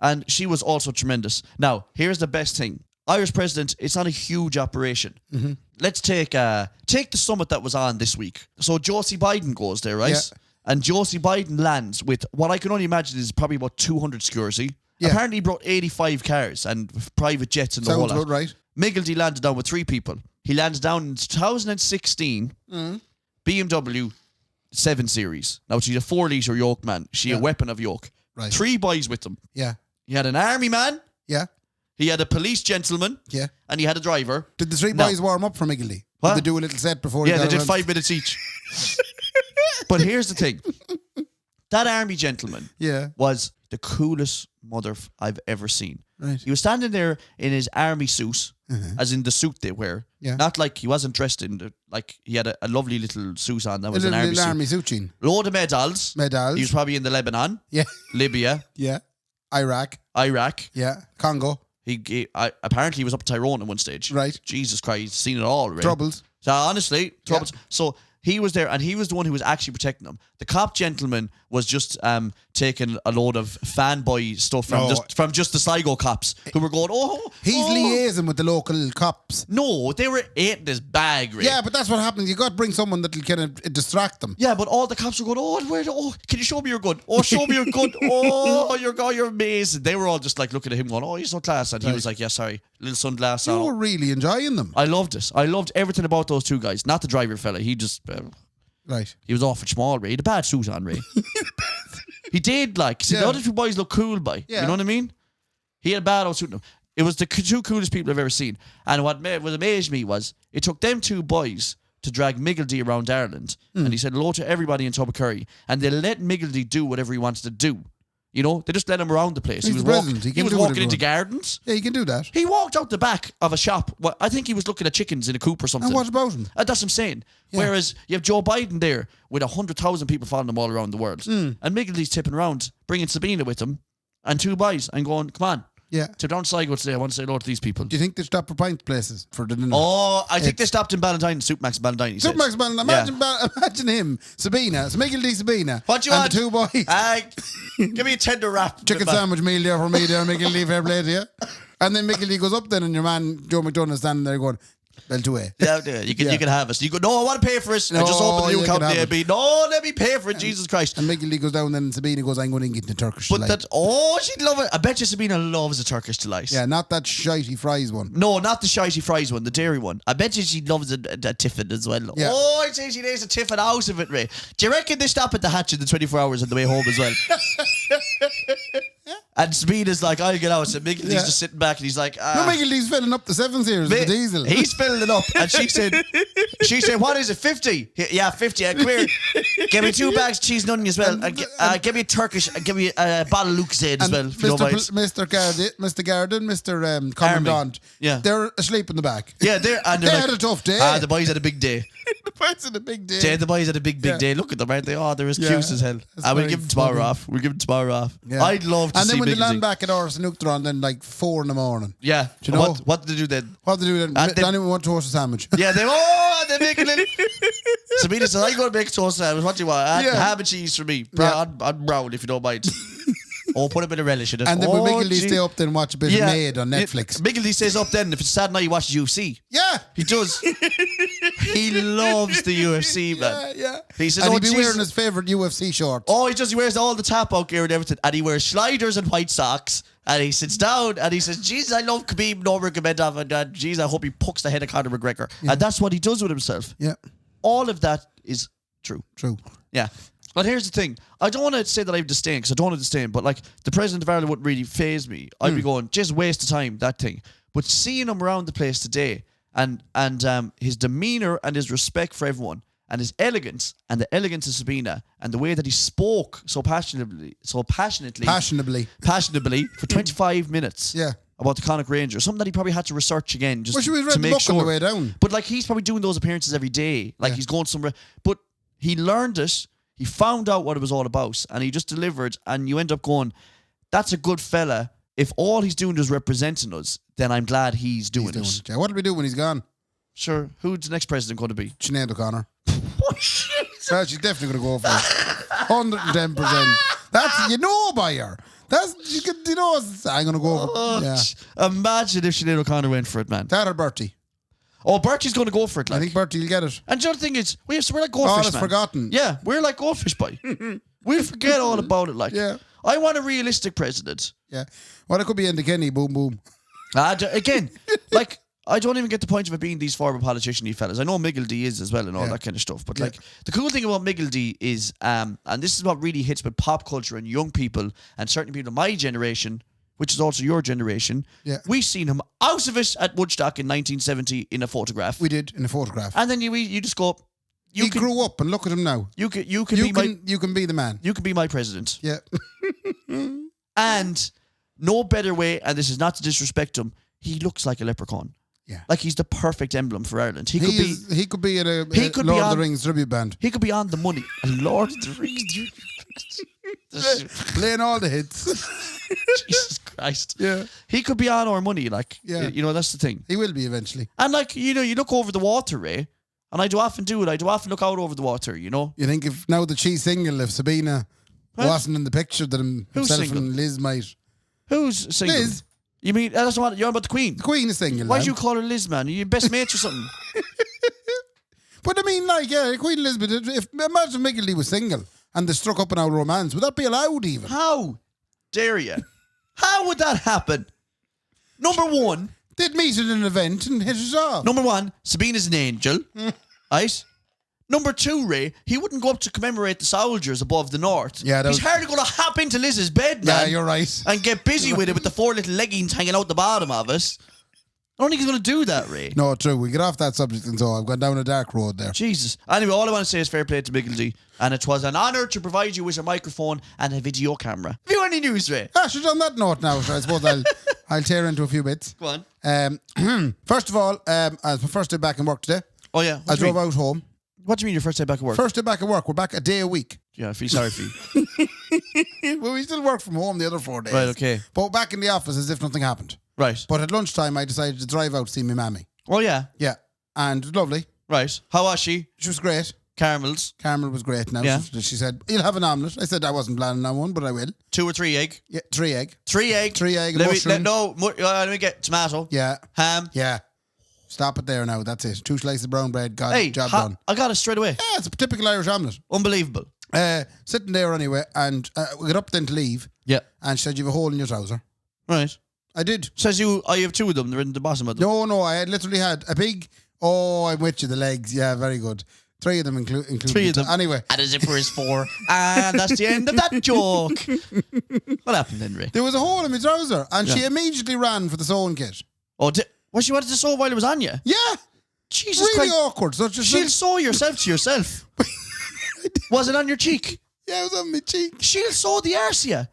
And she was also tremendous. Now, here's the best thing. Irish president, it's not a huge operation. Mm-hmm. Let's take the summit that was on this week. So Josie Biden goes there, right? Yeah. And Josie Biden lands with what I can only imagine is probably about 200 security. Yeah. Apparently he brought 85 cars and private jets and the whole lot. Sounds about right. Miggledy landed down with 3 people. He landed down in 2016 BMW 7 Series. Now she's a 4-litre yoke man. She a weapon of yoke. Right. 3 boys with them. Yeah. He had an army man. Yeah. He had a police gentleman. Yeah. And he had a driver. Did the 3 boys warm up for Miggledy? Did they do a little set before he got they did around? 5 minutes each. But here's the thing. That army gentleman was the coolest mother I've ever seen. Right. He was standing there in his army suit, as in the suit they wear. Yeah. Not like he wasn't dressed in the, like he had a lovely little suit on that was an army suit. Army suit, Gene. Load of medals. He was probably in the Lebanon. Yeah. Libya. Yeah. Iraq. Yeah. Congo. He apparently he was up to Tyrone at one stage. Right. Jesus Christ, he's seen it all. Right? Troubles. So honestly, troubles. Yeah. So he was there, and he was the one who was actually protecting them. The cop gentleman was just taking a load of fanboy stuff from just the Sligo cops who were going, He's liaising with the local cops. No, they were eating this bag, right? Yeah, but that's what happens. You got to bring someone that'll kind of distract them. Yeah, but all the cops were going, can you show me your gun? Oh, show me your gun. You're amazing. They were all just like looking at him going, he's so class. And he was like, yeah, sorry, little sunglasses on. You were really enjoying them. I loved it. I loved everything about those 2 guys. Not the driver fella. He just... right. He was awful small, Ray. He had a bad suit on, Ray. He did, like... See, the other 2 boys look cool, you know what I mean? He had a bad old suit on him. It was the 2 coolest people I've ever seen. And what amazed me was, it took them 2 boys to drag Miggledy around Ireland. And he said hello to everybody in Tubbercurry. And they let Miggledy do whatever he wanted to do. You know, they just let him around the place. He was walking into gardens. Yeah, he can do that. He walked out the back of a shop. Well, I think he was looking at chickens in a coop or something. And what about him? That's what I'm saying. Yeah. Whereas you have Joe Biden there with 100,000 people following him all around the world. And Miggledy's tipping around, bringing Sabina with him, and 2 boys, and going, come on. Yeah. To down Sligo today, I want to say hello to these people. Do you think they stopped for pint places for the dinner? Oh, I think they stopped in Ballantyne, Supermax Ballantyne. Supermax Ballantyne. Imagine him, Sabina. It's Miggledy Sabina. What you and want? The 2 boys. Give me a tender wrap. Chicken sandwich meal there for me there, Miggledy, fair play to you. And then Miggledy goes up then and your man, Joe McDonough, is standing there going, well, to it. Yeah, you can have us. You go, no, I want to pay for it. I just opened the new account in the AB. No, let me pay for it, Jesus Christ. And Miggledy goes down then and Sabina goes, I'm going to get the Turkish delight. She'd love it. I bet you Sabina loves a Turkish delight. Yeah, not that shitey fries one. No, not the shitey fries one, the dairy one. I bet you she loves a tiffin as well. Yeah. Oh, I'd say she needs a tiffin out of it, Ray. Do you reckon they stop at the hatch in the 24 hours on the way home as well? And Sabina's like, I'll get out. So Miggledy's just sitting back and he's like, No, Miggledy's filling up the 7 Series with the diesel. He's filling it up. And she said, what is it, 50? Yeah, 50. Come here. Give me 2 bags of cheese and onion as well. Give me a Turkish, give me a bottle of Lucozade as well. Mr. Garden, Mr. Commandant. Yeah. They're asleep in the back. Yeah, they had a tough day. The boys had a big day. The boys had a big day. The boys had a big day. Look at them, aren't they? Oh, they're as cute as hell. And we'll give them tomorrow off. Yeah. I'd love to see. And then when they land back at Ors and Uachtaráin, then like 4 in. Yeah. Do you know? What did they do then? Danny went to toast a sandwich. Yeah, they make a little... Sabina says, I'm going to make a toast sandwich. What do you want? Ham and cheese for me. I'm brown if you don't mind. Put a bit of relish in it. And then will Miggledy stay up there and watch a bit of Maid on Netflix? Miggledy stays up then. If it's Saturday night, he watches UFC. Yeah. He does. He loves the UFC, man. Yeah. He says, and he'd be wearing his favourite UFC shorts. Oh, he does. He wears all the tap-out gear and everything. And he wears sliders and white socks. And he sits down and he says, Jesus, I love Khabib Nurmagomedov. And Jesus, I hope he pucks the head of Conor McGregor. Yeah. And that's what he does with himself. Yeah. All of that is True. Yeah. But here's the thing. I don't want to say that I have disdain, because I don't have disdain, but like the president of Ireland wouldn't really faze me. I'd be going, just waste of time, that thing. But seeing him around the place today and his demeanour and his respect for everyone and his elegance and the elegance of Sabina and the way that he spoke so passionately for 25 minutes. Yeah. About the Connacht Rangers, something that he probably had to research again just she was read to the make book sure. on the way down. But like he's probably doing those appearances every day. Like he's going somewhere. But he learned it. He found out what it was all about, and he just delivered. And you end up going, "That's a good fella." If all he's doing is representing us, then I'm glad he's doing it. Yeah. What'll we do when he's gone? Sure. Who's the next president going to be? Sinead O'Connor. Well, she's definitely going to go for it. 110%. That's, you know, by her. That's, you know, I'm going to go for it. Yeah. Imagine if Sinead O'Connor went for it, man. That or Bertie. Oh, Bertie's going to go for it. Like. I think Bertie will get it. And the other thing is, we're like goldfish, it's man. forgotten. Yeah, we're like goldfish, boy. We'll forget all about it, like. Yeah. I want a realistic president. Yeah. Well, it could be in the Kendy, boom, boom. Again, like, I don't even get the point of it being these former politician-y fellas. I know Miggledy is as well and all that kind of stuff. But, like, the cool thing about Miggledy is, and this is what really hits with pop culture and young people, and certainly people of my generation, which is also your generation, we seen him out of it at Woodstock in 1970 in a photograph. We did, in a photograph. And then you just go... He grew up, and look at him now. You can be the man. You can be my president. Yeah. And no better way, and this is not to disrespect him, he looks like a leprechaun. Yeah. Like he's the perfect emblem for Ireland. He could be in a Lord of the Rings tribute band. He could be on the money. A Lord of the Rings. Playing all the hits. Jesus Christ. Yeah. He could be on our money, like, you know, that's the thing. He will be eventually. And like, you know, you look over the water, Ray, and I do often do it. I do often look out over the water, you know. You think if now that she's single, if Sabina wasn't in the picture, that himself and Liz might. Who's single? Liz. You mean, that's what you're about the Queen? The Queen is single. Why do you call her Liz, man? Are you best mates or something? But I mean, like, Queen Elizabeth, imagine Miggledy was single and they struck up an old romance. Would that be allowed even? How dare you? How would that happen? Number one. They'd meet at an event and hit it off. Number one, Sabina's an angel. Right? Number two, Ray, he wouldn't go up to commemorate the soldiers above the north. Yeah, he's hardly going to hop into Liz's bed, man. Yeah, you're right. And get busy with it with the four little leggings hanging out the bottom of it. I don't think he's going to do that, Ray. No, true. We get off that subject and so I've gone down a dark road there. Jesus. Anyway, all I want to say is fair play to Miggledy. And it was an honour to provide you with a microphone and a video camera. Have you any news, Ray? Should on that note now, I suppose I'll tear into a few bits. Go on. First of all, it's my first day back in work today. Oh, yeah. I drove out home. What do you mean your first day back at work? First day back at work. We're back a day a week. Yeah, I feel sorry for you. Well, we still work from home the other 4 days. Right, okay. But back in the office as if nothing happened. Right. But at lunchtime, I decided to drive out to see my mammy. Oh, yeah. Yeah. And lovely. Right. How was she? She was great. Caramels. Carmel was great now. Yeah. She said, you'll have an omelette. I said I wasn't planning on one, but I will. 2 or 3 egg? Yeah, 3 egg. 3 egg? 3 egg, Let mushroom. me get tomato. Yeah. Ham. Yeah. Stop it there now. That's it. 2 slices of brown bread. Job done. I got it straight away. Yeah, it's a typical Irish omelette. Unbelievable. Sitting there anyway, and we got up then to leave. Yeah. And she said, you have a hole in your trouser. Right. I did. Says I have 2 of them. They're in the bottom of them. No, I had literally had a big, I'm with you, the legs. Yeah, very good. 3 of them including 3 of them. Anyway. And a zipper is 4. And that's the end of that joke. What happened then, Ray? There was a hole in my trouser, and she immediately ran for the sewing kit. Oh, she wanted to sew while it was on you? Yeah. Jesus really Christ. Awkward. So she'll sew yourself to yourself. Was it on your cheek? Yeah, it was on my cheek. She'll sew the arse, yeah.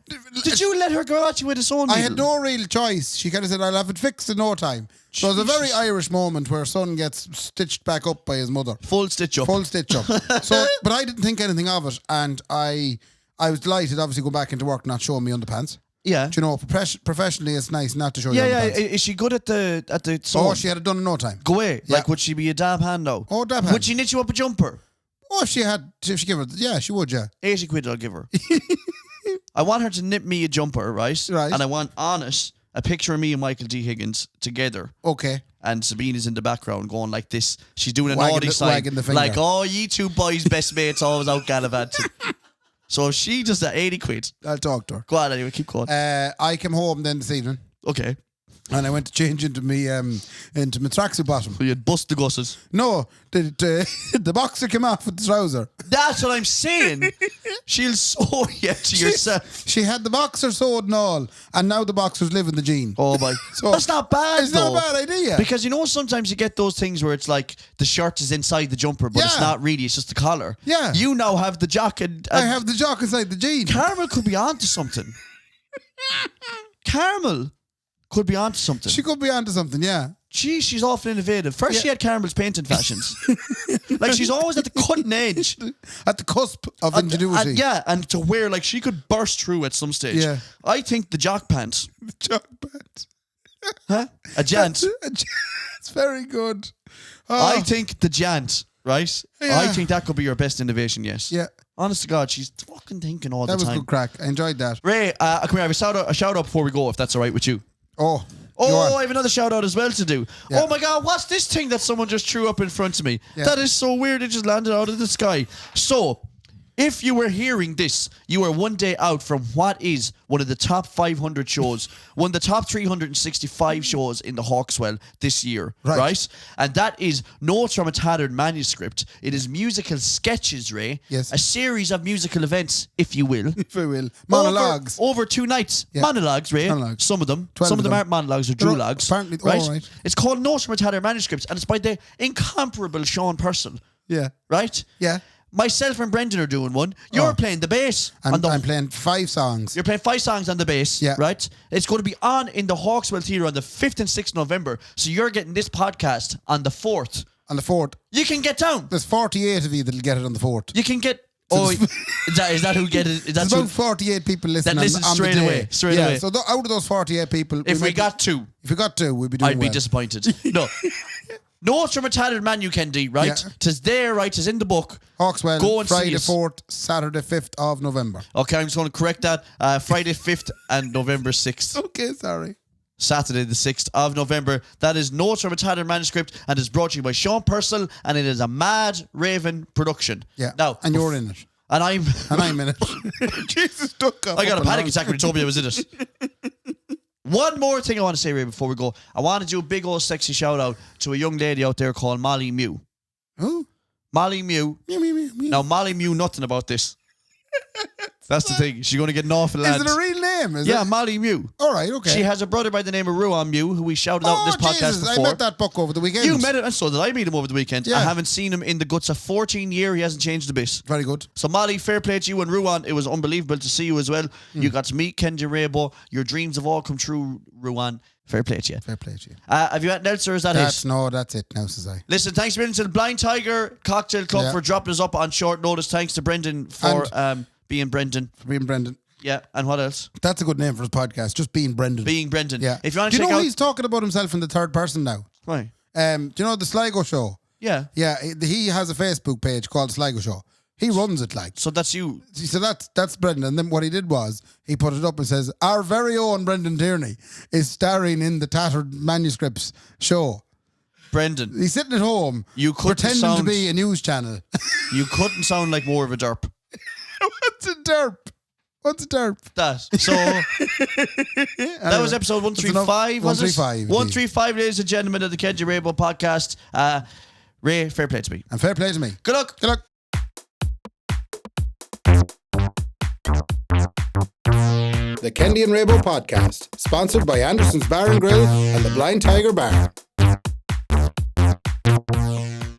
Did you let her go at you with a sewing needle? I had no real choice. She kind of said, I'll have it fixed in no time. So it was a very Irish moment where son gets stitched back up by his mother. Full stitch up. Full stitch up. But I didn't think anything of it, and I was delighted, obviously, go back into work not showing me underpants. Yeah. Do you know, professionally, it's nice not to show you underpants. Yeah. Is she good at the sewing? Oh, she had it done in no time. Go away. Yeah. Like, would she be a dab hand now? Oh, dab hand. Would she knit you up a jumper? Oh, if she gave her, yeah, she would, yeah. 80 quid I'll give her. I want her to knit me a jumper, right? Right. And I want on it a picture of me and Michael D. Higgins together. Okay. And Sabina's in the background going like this. She's doing a Wagging naughty the- sign. wagging the finger. Like, oh, ye 2 boys, best mates, always out gallivanting. So she does that 80 quid. I'll talk to her. Go on anyway, keep going. I came home then this evening. Okay. And I went to change into my tracksuit bottom. So you'd bust the gusses. No, the boxer came off with the trouser. That's what I'm saying. She'll sew you to yourself. She had the boxer sewed and all, and now the boxers live in the jean. Oh my! So that's not bad. It's though. not a bad idea. Because sometimes you get those things where it's like the shirt is inside the jumper, but it's not really. It's just the collar. Yeah. You now have the jock. I have the jock inside the jean. Carmel could be onto something. Carmel could be onto something. She could be onto something, yeah. Gee, she's awful innovative. First, she had Carmel's painting fashions. Like, she's always at the cutting edge. At the cusp of ingenuity. And to where, like, she could burst through at some stage. Yeah. I think the jock pants. The jock pants. Huh? A jant. It's very good. I think the jant, right? Yeah. I think that could be your best innovation, yes. Yeah. Honest to God, she's fucking thinking all the time. That was good crack. I enjoyed that. Ray, come here, I have a shout out before we go, if that's all right with you. Oh, I have another shout out as well to do. Yeah. Oh my God, what's this thing that someone just threw up in front of me? Yeah. That is so weird, it just landed out of the sky. So, if you were hearing this, you are one day out from what is one of the top 500 shows, one of the top 365 shows in the Hawkswell this year, right? And that is Notes from a Tattered Manuscript. It is musical sketches, Ray. Yes. A series of musical events, if you will. If I will. Monologues. Over 2 nights. Yeah. Monologues, Ray. Monologues. Some of them. 12 Some of them of them. aren't monologues, or duologues. Apparently, right. It's called Notes from a Tattered Manuscript, and it's by the incomparable Sean Purcell. Yeah. Right? Yeah. Myself and Brendan are doing one. You're playing the bass. I'm playing 5 songs. You're playing 5 songs on the bass, right? It's going to be on in the Hawkswell Theatre on the 5th and 6th November. So you're getting this podcast on the 4th. On the 4th. You can get down. There's 48 of you that'll get it on the 4th. You can get... Oh, is that who get it? There's about 48 people listening that listen on straight the day. away. Straight away. So out of those 48 people... If we got 2... If we got 2, we'd be doing I'd be disappointed. No. Notes from a Tattered Manu, Kendy, right? Yeah. Tis there, right? Tis in the book. Hawkswell, Go and Friday see us. 4th, Saturday 5th of November. Okay, I'm just going to correct that. Friday 5th and November 6th. Okay, sorry. Saturday the 6th of November. That is Notes from a Tattered Manuscript and is brought to you by Sean Purcell, and it is a Mad Raven production. Yeah. Now, and you're in it. And I'm in it. Jesus, duck up. I got a panic attack when you told me I was in it. One more thing I want to say, Ray, before we go. I want to do a big old sexy shout out to a young lady out there called Molly Mew. Who? Molly Mew. Mew. Now, Molly Mew nothing about this. That's the thing. She's going to get an awful lot. Is it a real name? Is yeah, it? Molly Mew. All right, okay. She has a brother by the name of Ruan Mew, who we shouted out in this podcast Jesus, before. I met that buck over the weekend. You met him, and so did I meet him over the weekend. Yeah. I haven't seen him in the guts of 14 years. He hasn't changed a bit. Very good. So, Molly, fair play to you, and Ruan, it was unbelievable to see you as well. You got to meet Kendy Raybo. Your dreams have all come true, Ruan. Fair play to you. Fair play to you. Have you anything else, or is that it? No, that's it now, says I. Listen, thanks a million to the Blind Tiger Cocktail Club for dropping us up on short notice. Thanks to Brendan for being Brendan. For being Brendan. Yeah, and what else? That's a good name for his podcast, just being Brendan. Being Brendan. Yeah. If you want to do you check know out... he's talking about himself in the third person now? Why? Do you know the Sligo Show? Yeah. Yeah, he has a Facebook page called Sligo Show. He runs it like. So that's you. So that's Brendan. And then what he did was he put it up and says, our very own Brendan Tierney is starring in the Tattered Manuscripts show. Brendan. He's sitting at home pretending to be a news channel. You couldn't sound like more of a derp. What's a derp? What's a derp? That. So that was episode 135, was it? 135. 135, ladies and gentlemen, of the Kendy Raybo podcast. Ray, fair play to me. And fair play to me. Good luck. Good luck. The Kendy and Raybo podcast, sponsored by Anderson's Bar and Grill and the Blind Tiger Bar.